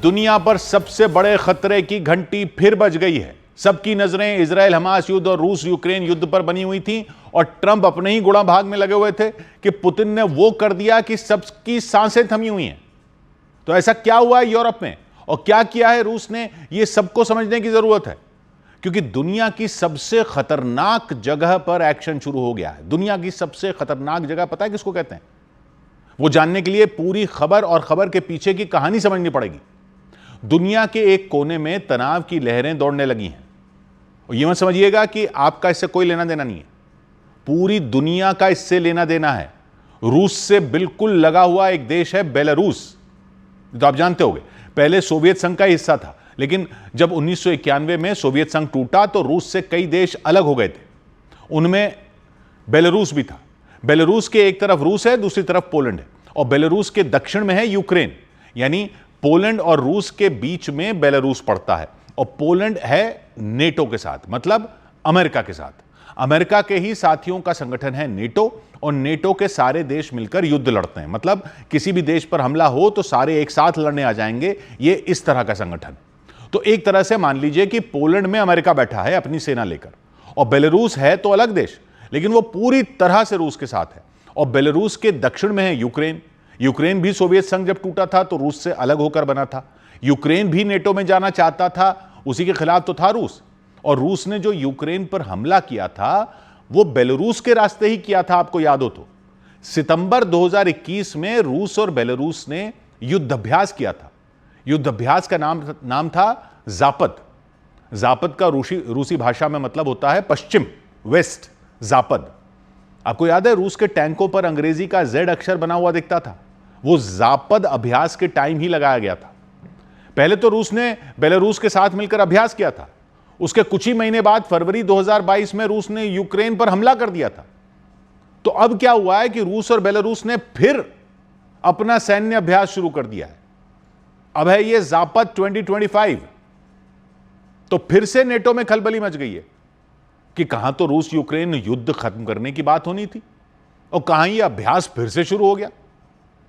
दुनिया पर सबसे बड़े खतरे की घंटी फिर बज गई है। सबकी नजरें इजराइल हमास युद्ध और रूस यूक्रेन युद्ध पर बनी हुई थी और ट्रंप अपने ही गुड़ा भाग में लगे हुए थे कि पुतिन ने वो कर दिया कि सबकी सांसें थमी हुई हैं। तो ऐसा क्या हुआ है यूरोप में और क्या किया है रूस ने, यह सबको समझने की जरूरत है, क्योंकि दुनिया की सबसे खतरनाक जगह पर एक्शन शुरू हो गया है। दुनिया की सबसे खतरनाक जगह पता है किसको कहते हैं? वो जानने के लिए पूरी खबर और खबर के पीछे की कहानी समझनी पड़ेगी। दुनिया के एक कोने में तनाव की लहरें दौड़ने लगी हैं और यह मत समझिएगा कि आपका इससे कोई लेना देना नहीं है, पूरी दुनिया का इससे लेना देना है। रूस से बिल्कुल लगा हुआ एक देश है बेलारूस, तो आप जानते होंगे पहले सोवियत संघ का हिस्सा था, लेकिन जब 1991 में सोवियत संघ टूटा तो रूस से कई देश अलग हो गए थे, उनमें बेलारूस भी था। बेलारूस के एक तरफ रूस है, दूसरी तरफ पोलैंड है और बेलारूस के दक्षिण में है यूक्रेन, यानी पोलैंड और रूस के बीच में बेलारूस पड़ता है और पोलैंड है नेटो के साथ, मतलब अमेरिका के साथ। अमेरिका के ही साथियों का संगठन है नेटो और नेटो के सारे देश मिलकर युद्ध लड़ते हैं, मतलब किसी भी देश पर हमला हो तो सारे एक साथ लड़ने आ जाएंगे, ये इस तरह का संगठन। तो एक तरह से मान लीजिए कि पोलैंड में अमेरिका बैठा है अपनी सेना लेकर और बेलारूस है तो अलग देश, लेकिन वो पूरी तरह से रूस के साथ है। और बेलारूस के दक्षिण में है यूक्रेन। यूक्रेन भी सोवियत संघ जब टूटा था तो रूस से अलग होकर बना था। यूक्रेन भी नेटो में जाना चाहता था, उसी के खिलाफ तो था रूस। और रूस ने जो यूक्रेन पर हमला किया था वो बेलारूस के रास्ते ही किया था, आपको याद हो तो। सितंबर 2021 में रूस और बेलारूस ने युद्धाभ्यास किया था। युद्धाभ्यास का नाम था जापद। जापद का रूसी भाषा में मतलब होता है पश्चिम, वेस्ट, जापद। आपको याद है रूस के टैंकों पर अंग्रेजी का जेड अक्षर बना हुआ दिखता था, वो जापद अभ्यास के टाइम ही लगाया गया था। पहले तो रूस ने बेलारूस के साथ मिलकर अभ्यास किया था, उसके कुछ ही महीने बाद फरवरी 2022 में रूस ने यूक्रेन पर हमला कर दिया था। तो अब क्या हुआ है कि रूस और बेलारूस ने फिर अपना सैन्य अभ्यास शुरू कर दिया है। अब है ये जापद 2025। तो फिर से नेटो में खलबली मच गई है कि कहां तो रूस यूक्रेन युद्ध खत्म करने की बात होनी थी और कहां यह अभ्यास फिर से शुरू हो गया।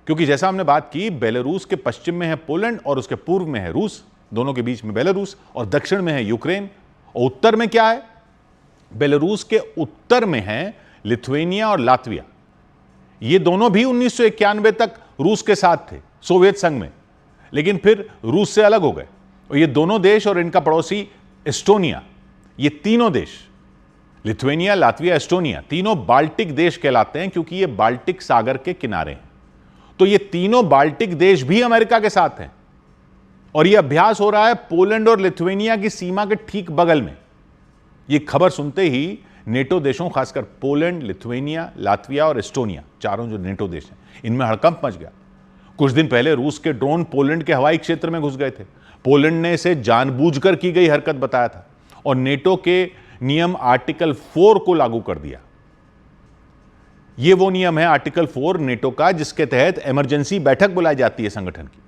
क्योंकि जैसा हमने बात की, बेलारूस के पश्चिम में है पोलैंड और उसके पूर्व में है रूस, दोनों के बीच में बेलारूस, और दक्षिण में है यूक्रेन। और उत्तर में क्या है? बेलारूस के उत्तर में है लिथुआनिया और लातविया। ये दोनों भी 1991 तक रूस के साथ थे, सोवियत संघ में, लेकिन फिर रूस से अलग हो गए। और ये दोनों देश और इनका पड़ोसी एस्टोनिया, ये तीनों देश लिथुआनिया, लातविया, एस्टोनिया, तीनों बाल्टिक देश कहलाते हैं क्योंकि ये बाल्टिक सागर के किनारे हैं। तो ये तीनों बाल्टिक देश भी अमेरिका के साथ हैं और ये अभ्यास हो रहा है पोलैंड और लिथुआनिया की सीमा के ठीक बगल में। ये खबर सुनते ही नेटो देशों, खासकर पोलैंड, लिथुआनिया, लातविया और एस्टोनिया, चारों जो नेटो देश हैं, इनमें हड़कंप मच गया। कुछ दिन पहले रूस के ड्रोन पोलैंड के हवाई क्षेत्र में घुस गए थे। पोलैंड ने इसे जानबूझकर की गई हरकत बताया था और नेटो के नियम आर्टिकल 4 को लागू कर दिया। यह वो नियम है आर्टिकल 4 नेटो का, जिसके तहत इमरजेंसी बैठक बुलाई जाती है संगठन की,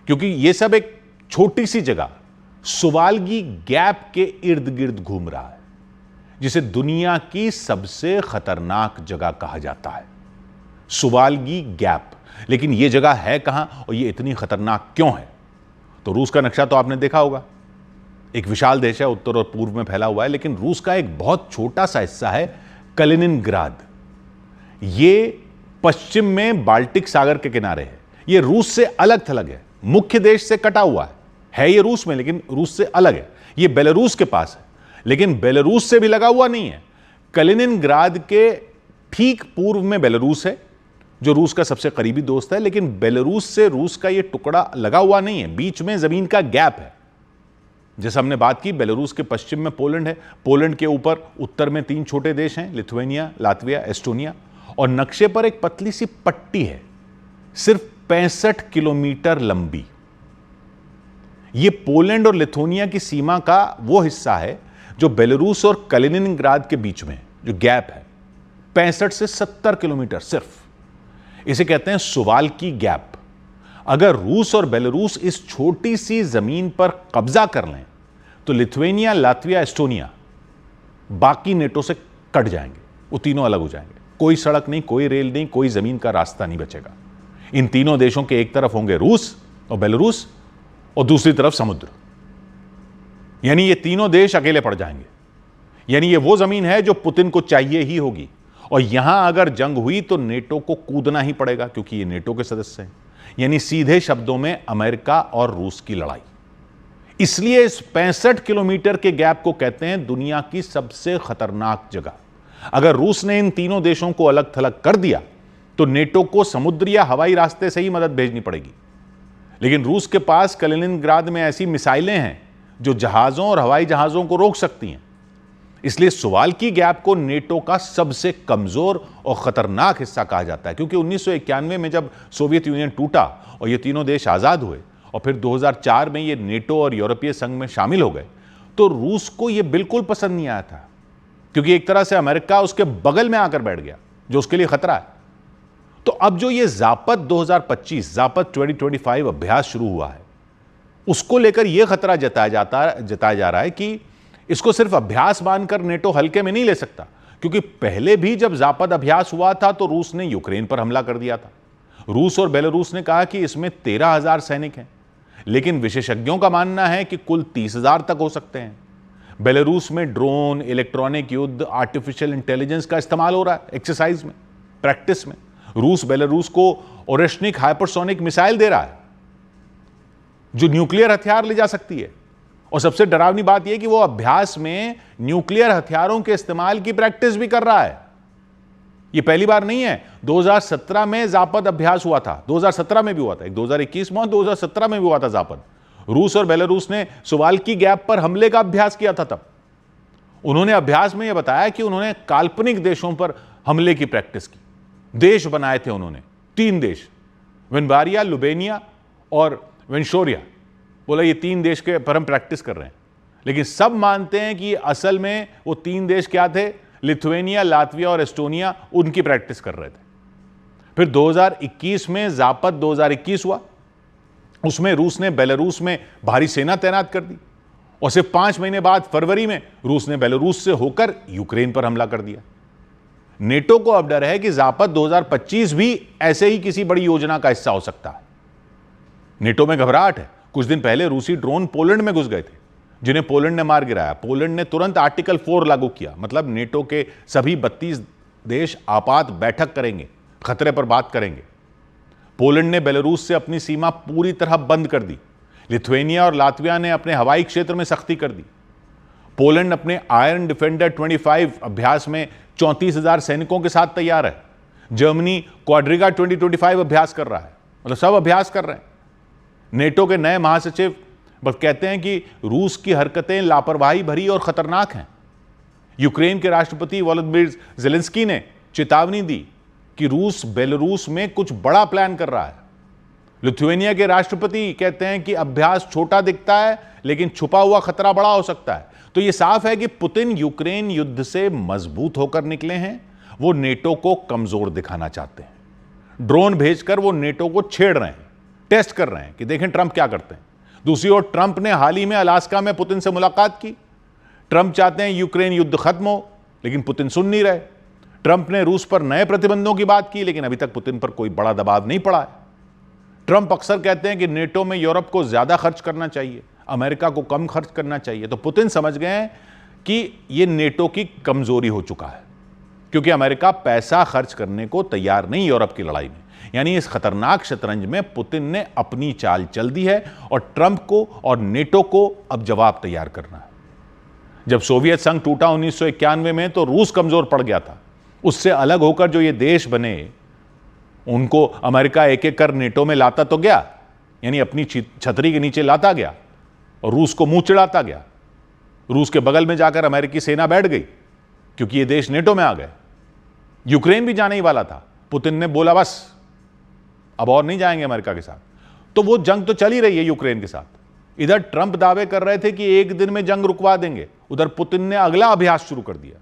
क्योंकि यह सब एक छोटी सी जगह सुवाल्गी गैप के इर्द गिर्द घूम रहा है, जिसे दुनिया की सबसे खतरनाक जगह कहा जाता है, सुवाल्गी गैप। लेकिन यह जगह है कहां और यह इतनी खतरनाक क्यों है? तो रूस का नक्शा तो आपने देखा होगा, एक विशाल देश है, उत्तर और पूर्व में फैला हुआ है, लेकिन रूस का एक बहुत छोटा सा हिस्सा है कलिनिनग्राद। ये पश्चिम में बाल्टिक सागर के किनारे है। ये रूस से अलग थलग है, मुख्य देश से कटा हुआ है ये रूस में, लेकिन रूस से अलग है। ये बेलारूस के पास है, लेकिन बेलारूस से भी लगा हुआ नहीं है। कलिनिनग्राद के ठीक पूर्व में बेलारूस है, जो रूस का सबसे करीबी दोस्त है, लेकिन बेलारूस से रूस का यह टुकड़ा लगा हुआ नहीं है, बीच में जमीन का गैप है। जैसे हमने बात की, बेलारूस के पश्चिम में पोलैंड है, पोलैंड के ऊपर उत्तर में 3 छोटे देश हैं, लिथुआनिया, लातविया, एस्टोनिया, और नक्शे पर एक पतली सी पट्टी है, सिर्फ 65 किलोमीटर लंबी। यह पोलैंड और लिथुआनिया की सीमा का वो हिस्सा है जो बेलारूस और कलिनिनग्राद के बीच में जो गैप है, 65 से 70 किलोमीटर सिर्फ। इसे कहते हैं सुवाल्की गैप। अगर रूस और बेलारूस इस छोटी सी जमीन पर कब्जा कर लें तो लिथुआनिया, लातविया, एस्टोनिया बाकी नेटो से कट जाएंगे, वो तीनों अलग हो जाएंगे। कोई सड़क नहीं, कोई रेल नहीं, कोई जमीन का रास्ता नहीं बचेगा। इन तीनों देशों के एक तरफ होंगे रूस और बेलारूस और दूसरी तरफ समुद्र। यानी ये तीनों देश अकेले पड़ जाएंगे। यानी ये वो जमीन है जो पुतिन को चाहिए ही होगी। और यहां अगर जंग हुई तो नेटो को कूदना ही पड़ेगा, क्योंकि ये नेटो के सदस्य हैं। यानी सीधे शब्दों में अमेरिका और रूस की लड़ाई। इसलिए इस 65 किलोमीटर के गैप को कहते हैं दुनिया की सबसे खतरनाक जगह। अगर रूस ने इन तीनों देशों को अलग थलग कर दिया तो नेटो को समुद्र या हवाई रास्ते से ही मदद भेजनी पड़ेगी। लेकिन रूस के पास कलिनिनग्राद में ऐसी मिसाइलें हैं जो जहाजों और हवाई जहाजों को रोक सकती हैं। इसलिए सुवाल्की गैप को नेटो का सबसे कमजोर और खतरनाक हिस्सा कहा जाता है, क्योंकि 1991 में जब सोवियत यूनियन टूटा और ये तीनों देश आजाद हुए और फिर 2004 में ये नेटो और यूरोपीय संघ में शामिल हो गए, तो रूस को ये बिल्कुल पसंद नहीं आया था, क्योंकि एक तरह से अमेरिका उसके बगल में आकर बैठ गया, जो उसके लिए खतरा है। तो अब जो ये जापद 2025 जापद 2025 अभ्यास शुरू हुआ है, उसको लेकर यह खतरा जताया जा रहा है कि इसको सिर्फ अभ्यास मानकर नेटो हल्के में नहीं ले सकता, क्योंकि पहले भी जब जापद अभ्यास हुआ था तो रूस ने यूक्रेन पर हमला कर दिया था। रूस और बेलारूस ने कहा कि इसमें 13,000 सैनिक हैं, लेकिन विशेषज्ञों का मानना है कि कुल 30,000 तक हो सकते हैं। बेलारूस में ड्रोन, इलेक्ट्रॉनिक युद्ध, आर्टिफिशियल इंटेलिजेंस का इस्तेमाल हो रहा है एक्सरसाइज में, प्रैक्टिस में। रूस बेलारूस को ओरेशनिक हाइपरसोनिक मिसाइल दे रहा है जो न्यूक्लियर हथियार ले जा सकती है। और सबसे डरावनी बात यह कि वो अभ्यास में न्यूक्लियर हथियारों के इस्तेमाल की प्रैक्टिस भी कर रहा है। ये पहली बार नहीं है। 2017 में जापद अभ्यास हुआ था, 2017 में भी हुआ था, 2021 में, 2017 में भी हुआ था जापद। रूस और बेलारूस ने सुवाल्की गैप पर हमले का अभ्यास किया था। तब उन्होंने अभ्यास में यह बताया कि उन्होंने काल्पनिक देशों पर हमले की प्रैक्टिस की। देश बनाए थे उन्होंने, 3 देश, विनबारिया, लुबेनिया और वेंशोरिया। बोला ये 3 देश के पर हम प्रैक्टिस कर रहे हैं। लेकिन सब मानते हैं कि असल में वो 3 देश क्या थे? लिथुएनिया, लातविया और एस्टोनिया, उनकी प्रैक्टिस कर रहे थे। फिर 2021 में जापद 2021 हुआ, उसमें रूस ने बेलारूस में भारी सेना तैनात कर दी और सिर्फ 5 महीने बाद फरवरी में रूस ने बेलारूस से होकर यूक्रेन पर हमला कर दिया। नेटो को अब डर है कि जापद 2025 भी ऐसे ही किसी बड़ी योजना का हिस्सा हो सकता है। नेटो में घबराहट है। कुछ दिन पहले रूसी ड्रोन पोलैंड में घुस गए थे, जिन्हें पोलैंड ने मार गिराया। पोलैंड ने तुरंत आर्टिकल 4 लागू किया, मतलब नेटो के सभी 32 देश आपात बैठक करेंगे, खतरे पर बात करेंगे। पोलैंड ने बेलारूस से अपनी सीमा पूरी तरह बंद कर दी। लिथुएनिया और लातविया ने अपने हवाई क्षेत्र में सख्ती कर दी। पोलैंड अपने आयरन डिफेंडर 25 अभ्यास में 34,000 सैनिकों के साथ तैयार है। जर्मनी क्वाड्रिगा 2025 अभ्यास कर रहा है, मतलब सब अभ्यास कर रहे हैं। नेटो के नए महासचिव बस कहते हैं कि रूस की हरकतें लापरवाही भरी और खतरनाक हैं। यूक्रेन के राष्ट्रपति वोलोदिमीर ज़ेलेंस्की ने चेतावनी दी कि रूस बेलारूस में कुछ बड़ा प्लान कर रहा है। लिथुएनिया के राष्ट्रपति कहते हैं कि अभ्यास छोटा दिखता है, लेकिन छुपा हुआ खतरा बड़ा हो सकता है। तो यह साफ है कि पुतिन यूक्रेन युद्ध से मजबूत होकर निकले हैं। वो नेटो को कमजोर दिखाना चाहते हैं। ड्रोन भेजकर वो नेटो को छेड़ रहे हैं, टेस्ट कर रहे हैं कि देखें ट्रंप क्या करते हैं। दूसरी ओर ट्रंप ने हाल ही में अलास्का में पुतिन से मुलाकात की। ट्रंप चाहते हैं यूक्रेन युद्ध खत्म हो, लेकिन पुतिन सुन नहीं रहे। ट्रंप ने रूस पर नए प्रतिबंधों की बात की, लेकिन अभी तक पुतिन पर कोई बड़ा दबाव नहीं पड़ा है। ट्रंप अक्सर कहते हैं कि नेटो में यूरोप को ज्यादा खर्च करना चाहिए, अमेरिका को कम खर्च करना चाहिए। तो पुतिन समझ गए हैं कि यह नेटो की कमजोरी हो चुका है, क्योंकि अमेरिका पैसा खर्च करने को तैयार नहीं यूरोप की लड़ाई में। यानी इस खतरनाक शतरंज में पुतिन ने अपनी चाल चल दी है और ट्रंप को और नेटो को अब जवाब तैयार करना है। जब सोवियत संघ टूटा 1991 में, तो रूस कमजोर पड़ गया था। उससे अलग होकर जो ये देश बने, उनको अमेरिका एक एक कर नेटो में लाता तो गया, यानी अपनी छतरी के नीचे लाता गया और रूस को मुंह चिढ़ाता गया। रूस के बगल में जाकर अमेरिकी सेना बैठ गई, क्योंकि ये देश नेटो में आ गए। यूक्रेन भी जाने ही वाला था। पुतिन ने बोला बस अब और नहीं जाएंगे अमेरिका के साथ। तो वो जंग तो चल ही रही है यूक्रेन के साथ। इधर ट्रंप दावे कर रहे थे कि एक दिन में जंग रुकवा देंगे, उधर पुतिन ने अगला अभ्यास शुरू कर दिया।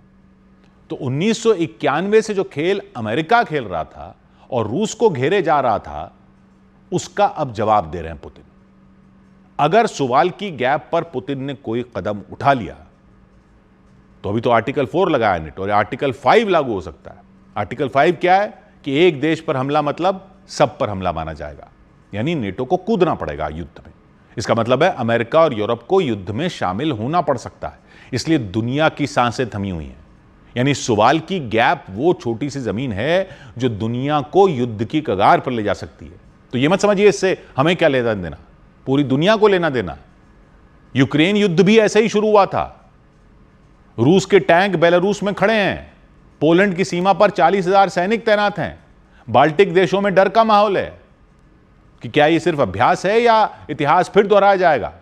तो 1991 से जो खेल अमेरिका खेल रहा था और रूस को घेरे जा रहा था, उसका अब जवाब दे रहे हैं पुतिन। अगर सुवाल्की गैप पर पुतिन ने कोई कदम उठा लिया तो अभी तो आर्टिकल 4 लगाया नेटो, और आर्टिकल 5 लागू हो सकता है। आर्टिकल 5 क्या है कि एक देश पर हमला मतलब सब पर हमला माना जाएगा, यानी नेटो को कूदना पड़ेगा युद्ध में। इसका मतलब है अमेरिका और यूरोप को युद्ध में शामिल होना पड़ सकता है। इसलिए दुनिया की सांसें थमी हुई हैं। यानी सुवाल की गैप वो छोटी सी जमीन है जो दुनिया को युद्ध की कगार पर ले जा सकती है। तो ये मत समझिए इससे हमें क्या लेना देना, पूरी दुनिया को लेना देना। यूक्रेन युद्ध भी ऐसे ही शुरू हुआ था। रूस के टैंक बेलारूस में खड़े हैं, पोलैंड की सीमा पर 40,000 सैनिक तैनात हैं, बाल्टिक देशों में डर का माहौल है कि क्या ये सिर्फ अभ्यास है या इतिहास फिर दोहराया जाएगा।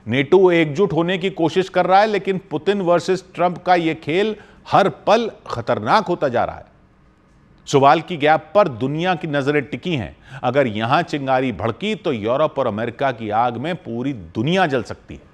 नेटो एकजुट होने की कोशिश कर रहा है, लेकिन पुतिन वर्सेस ट्रंप का यह खेल हर पल खतरनाक होता जा रहा है। सवाल की गैप पर दुनिया की नजरें टिकी हैं। अगर यहां चिंगारी भड़की तो यूरोप और अमेरिका की आग में पूरी दुनिया जल सकती है।